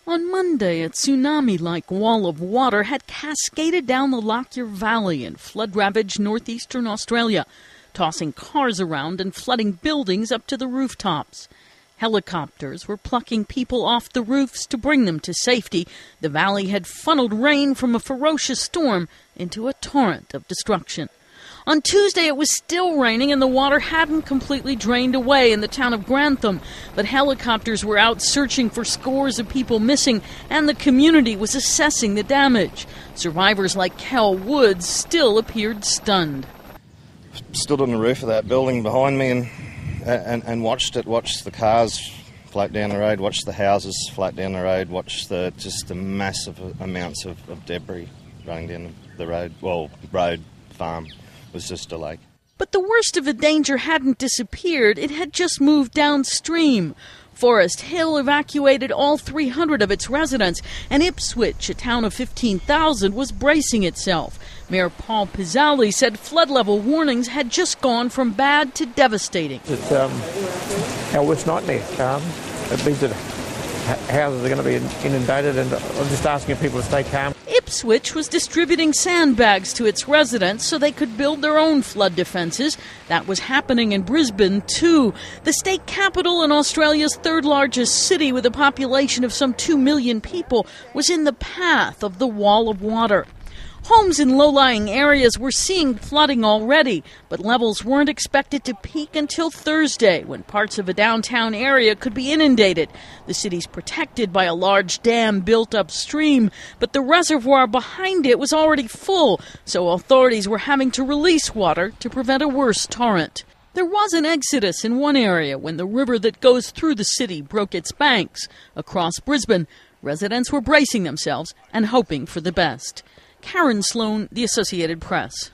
On Monday, a tsunami-like wall of water had cascaded down the Lockyer Valley in flood-ravaged northeastern Australia, tossing cars around and flooding buildings up to the rooftops. Helicopters were plucking people off the roofs to bring them to safety. The valley had funneled rain from a ferocious storm into a torrent of destruction. On Tuesday, it was still raining and the water hadn't completely drained away in the town of Grantham, but helicopters were out searching for scores of people missing, and the community was assessing the damage. Survivors like Kel Woods still appeared stunned. Stood on the roof of that building behind me and watched the cars float down the road, watched the houses float down the road, watched the massive amounts of debris running down the road. Well, farm was just a lake. But the worst of the danger hadn't disappeared. It had just moved downstream. Forest Hill evacuated all 300 of its residents, and Ipswich, a town of 15,000, was bracing itself. Mayor Paul Pizzali said flood level warnings had just gone from bad to devastating. It's our worst nightmare. It means that houses are going to be inundated, and I'm just asking people to stay calm. Ipswich was distributing sandbags to its residents so they could build their own flood defences. That was happening in Brisbane, too. The state capital and Australia's third largest city, with a population of some 2 million people, was in the path of the wall of water. Homes in low-lying areas were seeing flooding already, but levels weren't expected to peak until Thursday, when parts of a downtown area could be inundated. The city's protected by a large dam built upstream, but the reservoir behind it was already full, so authorities were having to release water to prevent a worse torrent. There was an exodus in one area when the river that goes through the city broke its banks. Across Brisbane, residents were bracing themselves and hoping for the best. Karen Sloan, The Associated Press.